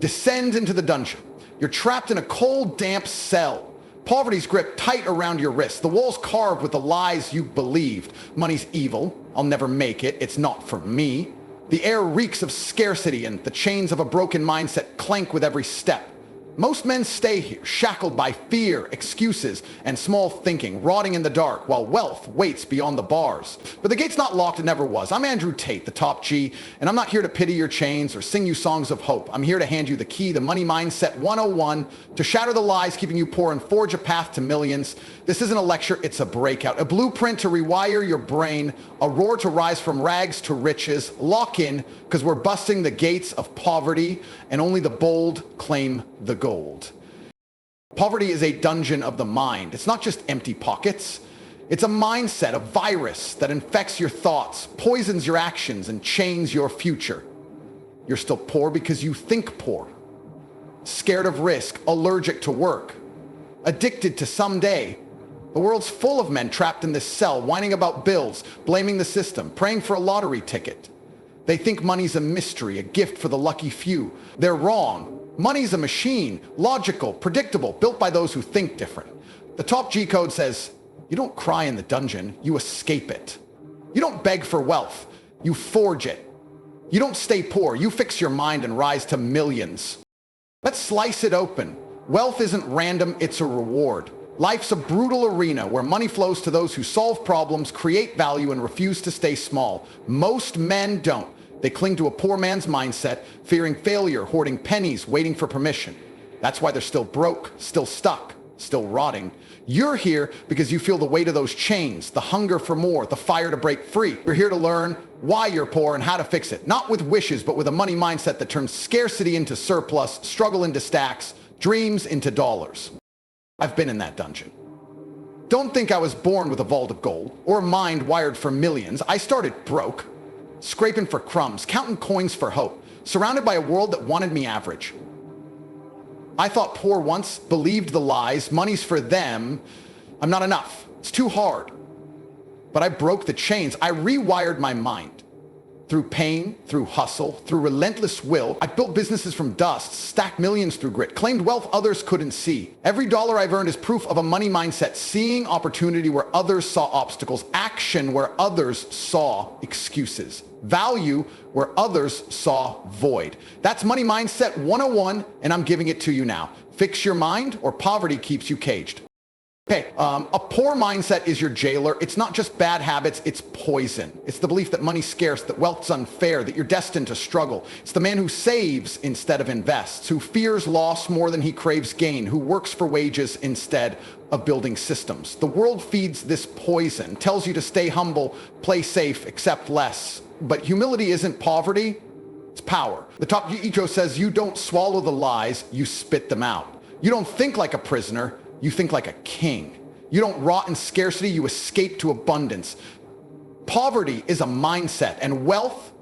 Descend into the dungeon. You're trapped in a cold, damp cell. Poverty's grip tight around your wrist. The walls carved with the lies you believed. Money's evil. I'll never make it. It's not for me. The air reeks of scarcity, and the chains of a broken mindset clank with every step. Most men stay here, shackled by fear, excuses, and small thinking, rotting in the dark, while wealth waits beyond the bars. But the gate's not locked, it never was. I'm Andrew Tate, the top G, and I'm not here to pity your chains or sing you songs of hope. I'm here to hand you the key to Money Mindset 101, to shatter the lies keeping you poor and forge a path to millions. This isn't a lecture, it's a breakout, a blueprint to rewire your brain, a roar to rise from rags to riches. Lock in, because we're busting the gates of poverty, and only the bold claim the gold. Poverty is a dungeon of the mind. It's not just empty pockets. It's a mindset, a virus that infects your thoughts, poisons your actions, and chains your future. You're still poor because you think poor. Scared of risk, allergic to work, addicted to someday. The world's full of men trapped in this cell, whining about bills, blaming the system, praying for a lottery ticket. They think money's a mystery, a gift for the lucky few. They're wrong. Money's a machine, logical, predictable, built by those who think different. The top G code says, you don't cry in the dungeon, you escape it. You don't beg for wealth, you forge it. You don't stay poor, you fix your mind and rise to millions. Let's slice it open. Wealth isn't random, it's a reward. Life's a brutal arena where money flows to those who solve problems, create value, and refuse to stay small. Most men don't. They cling to a poor man's mindset, fearing failure, hoarding pennies, waiting for permission. That's why they're still broke, still stuck, still rotting. You're here because you feel the weight of those chains, the hunger for more, the fire to break free. You're here to learn why you're poor and how to fix it. Not with wishes, but with a money mindset that turns scarcity into surplus, struggle into stacks, dreams into dollars. I've been in that dungeon. Don't think I was born with a vault of gold or a mind wired for millions. I started broke, scraping for crumbs, counting coins for hope, surrounded by a world that wanted me average. I thought poor once, believed the lies, money's for them, I'm not enough, it's too hard. But I broke the chains, I rewired my mind. Through pain, through hustle, through relentless will, I built businesses from dust, stacked millions through grit, claimed wealth others couldn't see. Every dollar I've earned is proof of a money mindset, seeing opportunity where others saw obstacles, action where others saw excuses, value where others saw void. That's Money Mindset 101, and I'm giving it to you now. Fix your mind, or poverty keeps you caged. Okay, a poor mindset is your jailer. It's not just bad habits, it's poison. It's the belief that money's scarce, that wealth's unfair, that you're destined to struggle. It's the man who saves instead of invests, who fears loss more than he craves gain, who works for wages instead of building systems. The world feeds this poison, tells you to stay humble, play safe, accept less. But humility isn't poverty, it's power. The top eco says you don't swallow the lies, you spit them out. You don't think like a prisoner, you think like a king. You don't rot in scarcity, you escape to abundance. Poverty is a mindset, and wealth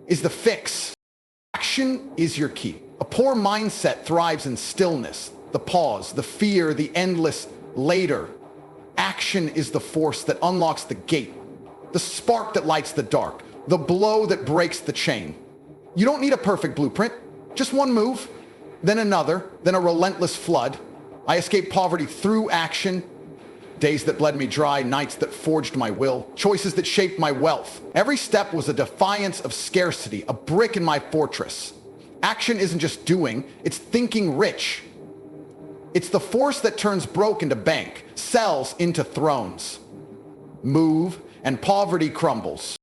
is the fix. Action is your key. A poor mindset thrives in stillness, the pause, the fear, the endless later. Action is the force that unlocks the gate, the spark that lights the dark, the blow that breaks the chain. You don't need a perfect blueprint, just one move, then another, then a relentless flood. I escaped poverty through action, days that bled me dry, nights that forged my will, choices that shaped my wealth. Every step was a defiance of scarcity, a brick in my fortress. Action isn't just doing, it's thinking rich. It's the force that turns broke into bank, cells into thrones. Move, and poverty crumbles.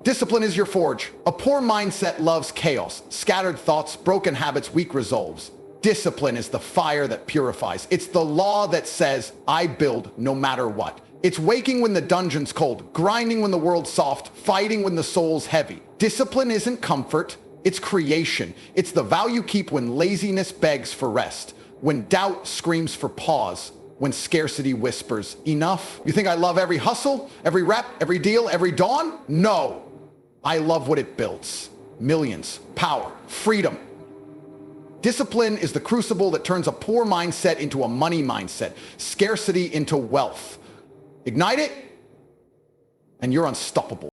Discipline is your forge. A poor mindset loves chaos, scattered thoughts, broken habits, weak resolves. Discipline is the fire that purifies. It's the law that says, I build no matter what. It's waking when the dungeon's cold, grinding when the world's soft, fighting when the soul's heavy. Discipline isn't comfort, it's creation. It's the vow you keep when laziness begs for rest, when doubt screams for pause, when scarcity whispers, enough? You think I love every hustle, every rep, every deal, every dawn? No. I love what it builds. Millions, power, freedom. Discipline is the crucible that turns a poor mindset into a money mindset, scarcity into wealth. Ignite it, and you're unstoppable.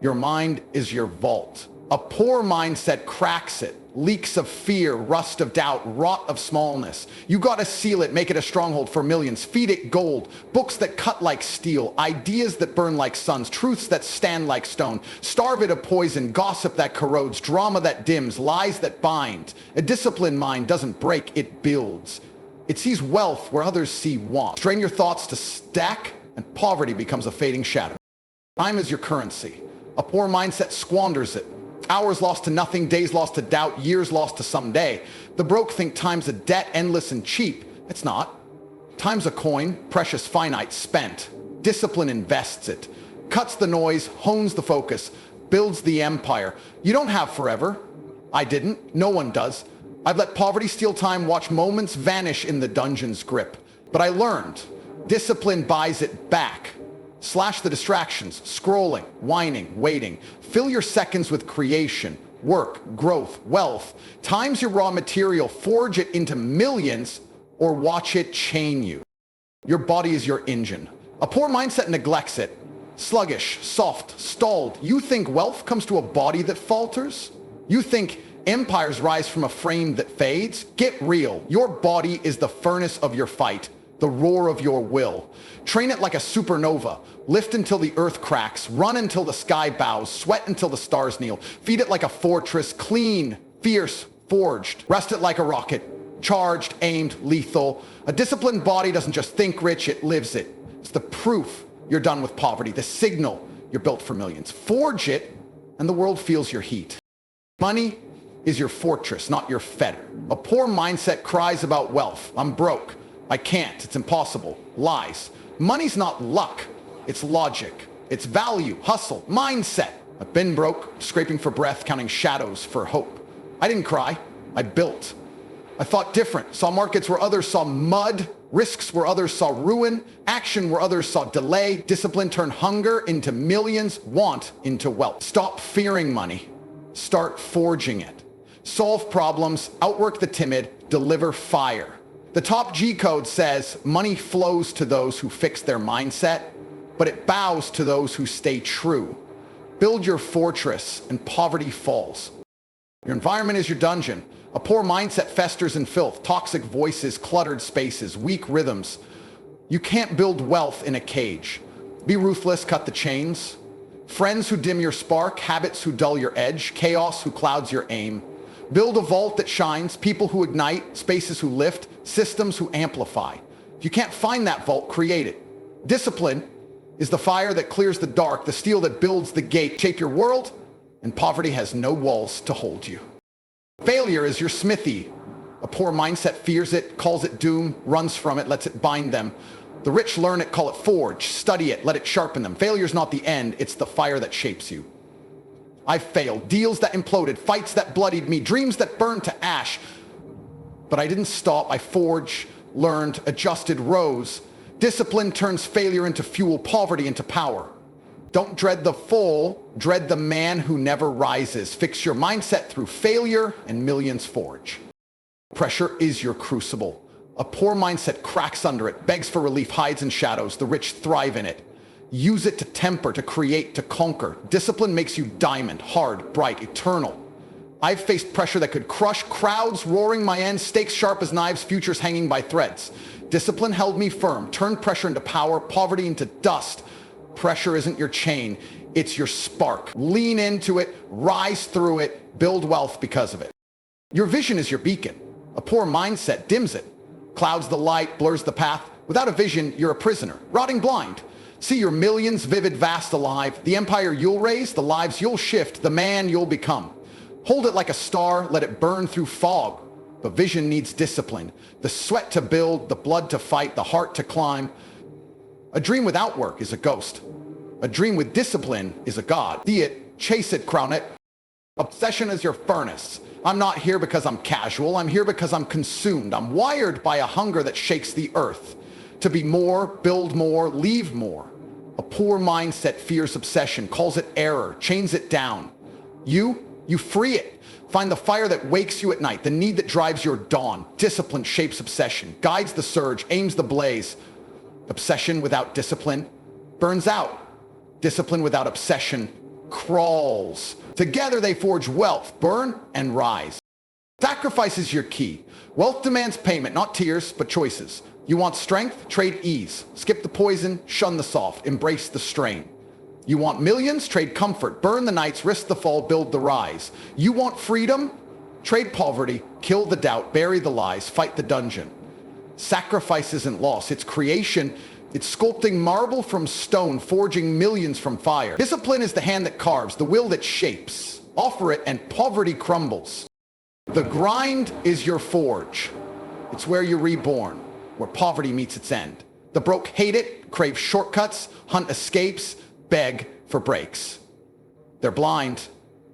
Your mind is your vault. A poor mindset cracks it, Leaks of fear, rust of doubt, rot of smallness. You gotta seal it, make it a stronghold for millions. Feed it gold, books that cut like steel, ideas that burn like suns, truths that stand like stone. Starve it of poison, gossip that corrodes, drama that dims, lies that bind. A disciplined mind doesn't break, it builds. It sees wealth where others see want. Strain your thoughts to stack, and poverty becomes a fading shadow. Time is your currency. A poor mindset squanders it. Hours lost to nothing, days lost to doubt, years lost to someday. The broke think time's a debt, endless and cheap. It's not. Time's a coin, precious, finite, spent. Discipline invests it. Cuts the noise, hones the focus, builds the empire. You don't have forever. I didn't. No one does. I've let poverty steal time, watch moments vanish in the dungeon's grip. But I learned. Discipline buys it back. Slash the distractions, scrolling, whining, waiting. Fill your seconds with creation, work, growth, wealth. Time's your raw material, forge it into millions, or watch it chain you. Your body is your engine. A poor mindset neglects it. Sluggish, soft, stalled. You think wealth comes to a body that falters? You think empires rise from a frame that fades? Get real. Your body is the furnace of your fight, the roar of your will. Train it like a supernova. Lift until the earth cracks. Run until the sky bows. Sweat until the stars kneel. Feed it like a fortress, clean, fierce, forged. Rest it like a rocket, charged, aimed, lethal. A disciplined body doesn't just think rich, it lives it. It's the proof you're done with poverty, the signal you're built for millions. Forge it, and the world feels your heat. Money is your fortress, not your fetter. A poor mindset cries about wealth. I'm broke. I can't. It's impossible. Lies. Money's not luck. It's logic. It's value, hustle, mindset. I've been broke, scraping for breath, counting shadows for hope. I didn't cry. I built. I thought different. Saw markets where others saw mud, risks where others saw ruin, action where others saw delay. Discipline turned hunger into millions, want into wealth. Stop fearing money. Start forging it. Solve problems, outwork the timid, deliver fire. The top G code says money flows to those who fix their mindset, but it bows to those who stay true. Build your fortress and poverty falls. Your environment is your dungeon. A poor mindset festers in filth, toxic voices, cluttered spaces, weak rhythms. You can't build wealth in a cage. Be ruthless, cut the chains. Friends who dim your spark, habits who dull your edge, chaos who clouds your aim. Build a vault that shines, people who ignite, spaces who lift, systems who amplify. If you can't find that vault, create it. Discipline is the fire that clears the dark, the steel that builds the gate. Shape your world, and poverty has no walls to hold you. Failure is your smithy. A poor mindset fears it, calls it doom, runs from it, lets it bind them. The rich learn it, call it forge, study it, let it sharpen them. Failure's not the end, it's the fire that shapes you. I failed, deals that imploded, fights that bloodied me, dreams that burned to ash. But I didn't stop. I forged, learned, adjusted, rose. Discipline turns failure into fuel, poverty into power. Don't dread the fall, dread the man who never rises. Fix your mindset through failure and millions forge. Pressure is your crucible. A poor mindset cracks under it, begs for relief, hides in shadows. The rich thrive in it. Use it to temper, to create, to conquer. Discipline makes you diamond, hard, bright, eternal. I've faced pressure that could crush, crowds roaring my end, stakes sharp as knives, futures hanging by threads. Discipline held me firm, turned pressure into power, poverty into dust. Pressure isn't your chain, it's your spark. Lean into it, rise through it, build wealth because of it. Your vision is your beacon. A poor mindset dims it, clouds the light, blurs the path. Without a vision, you're a prisoner, rotting blind. See your millions, vivid, vast, alive. The empire you'll raise, the lives you'll shift, the man you'll become. Hold it like a star, let it burn through fog. But vision needs discipline. The sweat to build, the blood to fight, the heart to climb. A dream without work is a ghost. A dream with discipline is a god. See it, chase it, crown it. Obsession is your furnace. I'm not here because I'm casual. I'm here because I'm consumed. I'm wired by a hunger that shakes the earth. To be more, build more, leave more. A poor mindset fears obsession, calls it error, chains it down. You free it. Find the fire that wakes you at night, the need that drives your dawn. Discipline shapes obsession, guides the surge, aims the blaze. Obsession without discipline burns out. Discipline without obsession crawls. Together they forge wealth, burn and rise. Sacrifice is your key. Wealth demands payment, not tears, but choices. You want strength? Trade ease. Skip the poison, shun the soft, embrace the strain. You want millions? Trade comfort. Burn the nights, risk the fall, build the rise. You want freedom? Trade poverty, kill the doubt, bury the lies, fight the dungeon. Sacrifice isn't loss, it's creation. It's sculpting marble from stone, forging millions from fire. Discipline is the hand that carves, the will that shapes. Offer it and poverty crumbles. The grind is your forge. It's where you're reborn, where poverty meets its end. The broke hate it, crave shortcuts, hunt escapes, beg for breaks. They're blind.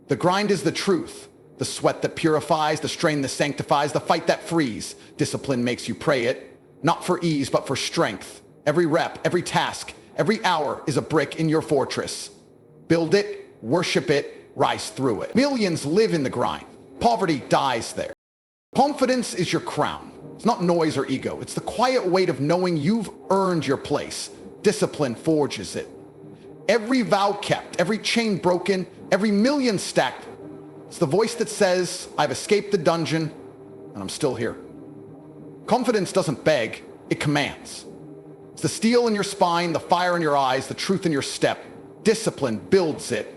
The grind is the truth. The sweat that purifies, the strain that sanctifies, the fight that frees. Discipline makes you pray it, not for ease, but for strength. Every rep, every task, every hour is a brick in your fortress. Build it, worship it, rise through it. Millions live in the grind. Poverty dies there. Confidence is your crown. It's not noise or ego. It's the quiet weight of knowing you've earned your place. Discipline forges it. Every vow kept, every chain broken, every million stacked. It's the voice that says, I've escaped the dungeon and I'm still here. Confidence doesn't beg, it commands. It's the steel in your spine, the fire in your eyes, the truth in your step. Discipline builds it,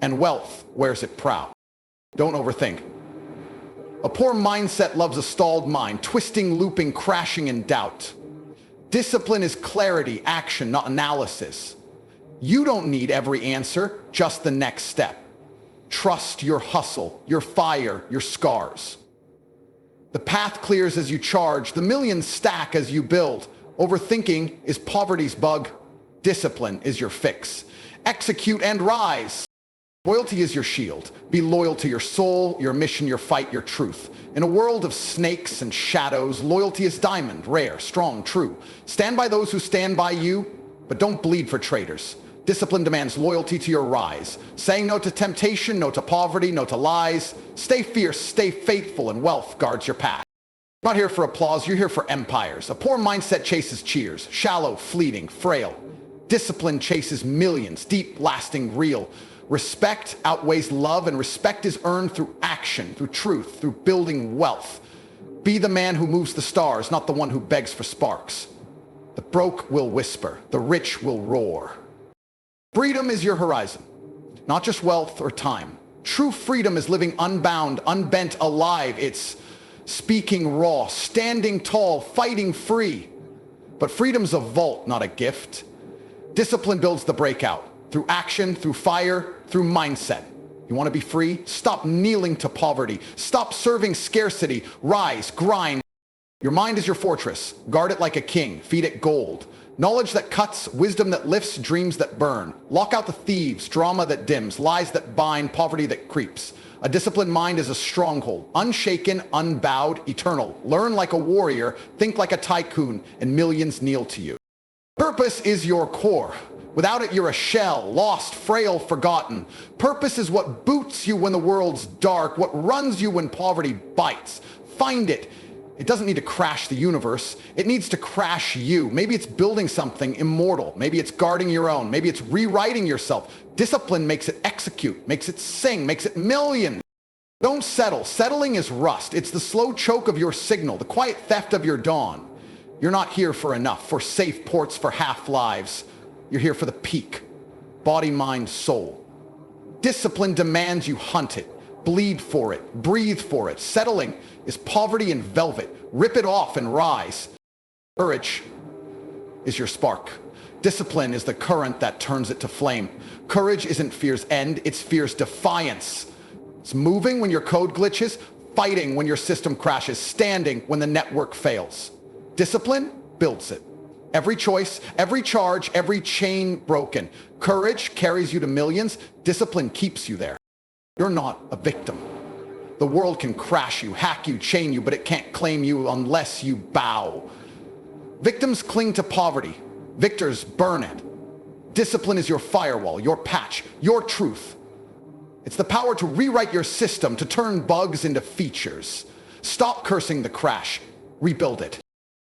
and wealth wears it proud. Don't overthink. A poor mindset loves a stalled mind, twisting, looping, crashing in doubt. Discipline is clarity, action, not analysis. You don't need every answer, just the next step. Trust your hustle, your fire, your scars. The path clears as you charge, the millions stack as you build. Overthinking is poverty's bug. Discipline is your fix. Execute and rise. Loyalty is your shield. Be loyal to your soul, your mission, your fight, your truth. In a world of snakes and shadows, loyalty is diamond, rare, strong, true. Stand by those who stand by you, but don't bleed for traitors. Discipline demands loyalty to your rise. Saying no to temptation, no to poverty, no to lies. Stay fierce, stay faithful, and wealth guards your path. You're not here for applause, you're here for empires. A poor mindset chases cheers, shallow, fleeting, frail. Discipline chases millions, deep, lasting, real. Respect outweighs love, and respect is earned through action, through truth, through building wealth. Be the man who moves the stars, not the one who begs for sparks. The broke will whisper, the rich will roar. Freedom is your horizon, not just wealth or time. True freedom is living unbound, unbent, alive. It's speaking raw, standing tall, fighting free. But freedom's a vault, not a gift. Discipline builds the breakout, through action, through fire, through mindset. You want to be free? Stop kneeling to poverty. Stop serving scarcity. Rise, grind. Your mind is your fortress. Guard it like a king. Feed it gold. Knowledge that cuts, wisdom that lifts, dreams that burn. Lock out the thieves, drama that dims, lies that bind, poverty that creeps. A disciplined mind is a stronghold, unshaken, unbowed, eternal. Learn like a warrior, think like a tycoon, and millions kneel to you. Purpose is your core. Without it, you're a shell, lost, frail, forgotten. Purpose is what boots you when the world's dark, what runs you when poverty bites. Find it. It doesn't need to crash the universe. It needs to crash you. Maybe it's building something immortal. Maybe it's guarding your own. Maybe it's rewriting yourself. Discipline makes it execute, makes it sing, makes it million. Don't settle. Settling is rust. It's the slow choke of your signal, the quiet theft of your dawn. You're not here for enough, for safe ports, for half lives. You're here for the peak. Body, mind, soul. Discipline demands you hunt it. Bleed for it, breathe for it. Settling is poverty in velvet. Rip it off and rise. Courage is your spark. Discipline is the current that turns it to flame. Courage isn't fear's end, it's fear's defiance. It's moving when your code glitches, fighting when your system crashes, standing when the network fails. Discipline builds it. Every choice, every charge, every chain broken. Courage carries you to millions. Discipline keeps you there. You're not a victim. The world can crash you, hack you, chain you, but it can't claim you unless you bow. Victims cling to poverty. Victors burn it. Discipline is your firewall, your patch, your truth. It's the power to rewrite your system, to turn bugs into features. Stop cursing the crash. Rebuild it.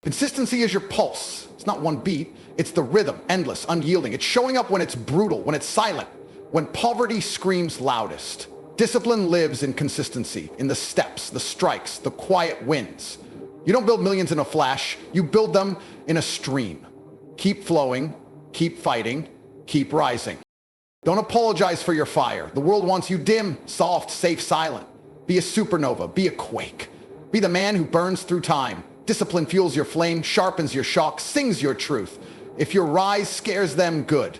Consistency is your pulse. It's not one beat. It's the rhythm, endless, unyielding. It's showing up when it's brutal, when it's silent, when poverty screams loudest. Discipline lives in consistency, in the steps, the strikes, the quiet wins. You don't build millions in a flash, you build them in a stream. Keep flowing, keep fighting, keep rising. Don't apologize for your fire. The world wants you dim, soft, safe, silent. Be a supernova, be a quake. Be the man who burns through time. Discipline fuels your flame, sharpens your shock, sings your truth. If your rise scares them, good.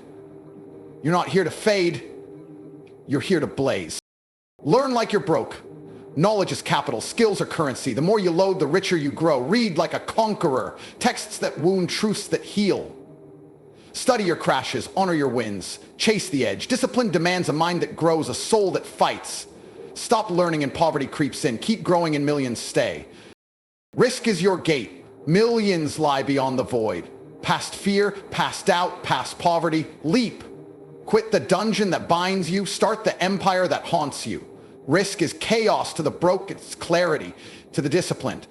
You're not here to fade, you're here to blaze. Learn like you're broke. Knowledge is capital, skills are currency. The more you load, the richer you grow. Read like a conqueror, texts that wound, truths that heal. Study your crashes, honor your wins, chase the edge. Discipline demands a mind that grows, a soul that fights. Stop learning and poverty creeps in. Keep growing and millions stay. Risk is your gate. Millions lie beyond the void. Past fear, past doubt, past poverty. Leap. Quit the dungeon that binds you. Start the empire that haunts you. Risk is chaos to the broke. It's clarity to the disciplined.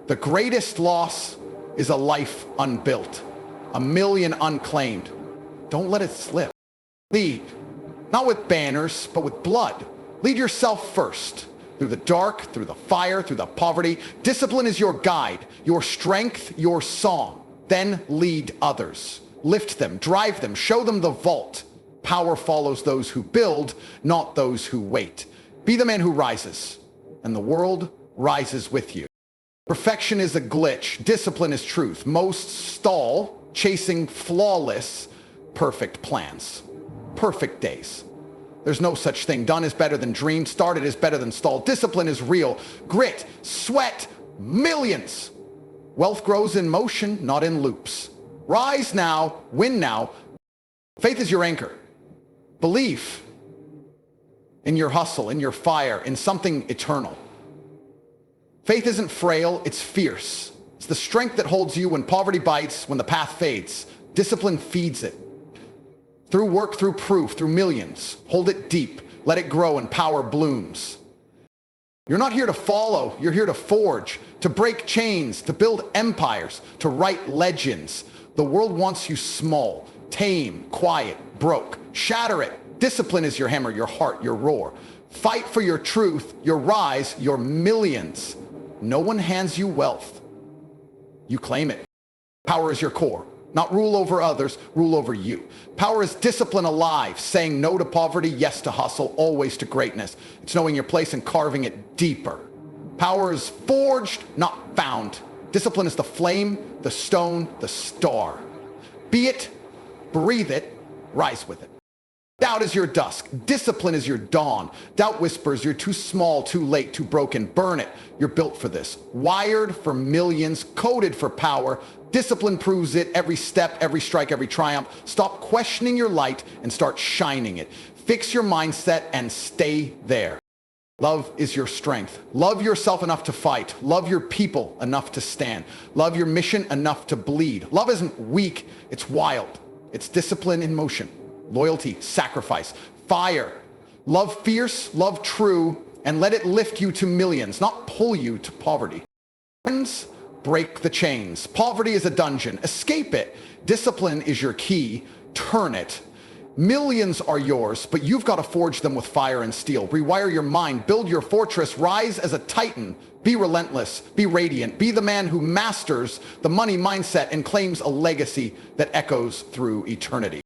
The greatest loss is a life unbuilt. A million unclaimed. Don't let it slip. Lead. Not with banners, but with blood. Lead yourself first. Through the dark, through the fire, through the poverty. Discipline is your guide, your strength, your song. Then lead others. Lift them, drive them, show them the vault. Power follows those who build, not those who wait. Be the man who rises, and the world rises with you. Perfection is a glitch. Discipline is truth. Most stall, chasing flawless, perfect plans. Perfect days. There's no such thing. Done is better than dreamed. Started is better than stalled. Discipline is real. Grit, sweat, millions. Wealth grows in motion, not in loops. Rise now, win now. Faith is your anchor. Belief in your hustle, in your fire, in something eternal. Faith isn't frail, it's fierce. It's the strength that holds you when poverty bites, when the path fades. Discipline feeds it. Through work, through proof, through millions. Hold it deep. Let it grow and power blooms. You're not here to follow. You're here to forge, to break chains, to build empires, to write legends. The world wants you small, tame, quiet, broke. Shatter it. Discipline is your hammer, your heart, your roar. Fight for your truth, your rise, your millions. No one hands you wealth. You claim it. Power is your core. Not rule over others, rule over you. Power is discipline alive, saying no to poverty, yes to hustle, always to greatness. It's knowing your place and carving it deeper. Power is forged, not found. Discipline is the flame, the stone, the star. Be it, breathe it, rise with it. Doubt is your dusk. Discipline is your dawn. Doubt whispers, you're too small, too late, too broken. Burn it. You're built for this. Wired for millions, coded for power. Discipline proves it every step, every strike, every triumph. Stop questioning your light and start shining it. Fix your mindset and stay there. Love is your strength. Love yourself enough to fight. Love your people enough to stand. Love your mission enough to bleed. Love isn't weak, it's wild. It's discipline in motion. Loyalty, sacrifice, fire. Love fierce, love true, and let it lift you to millions, not pull you to poverty. Friends, break the chains. Poverty is a dungeon. Escape it. Discipline is your key. Turn it. Millions are yours, but you've got to forge them with fire and steel. Rewire your mind. Build your fortress. Rise as a titan. Be relentless. Be radiant. Be the man who masters the money mindset and claims a legacy that echoes through eternity.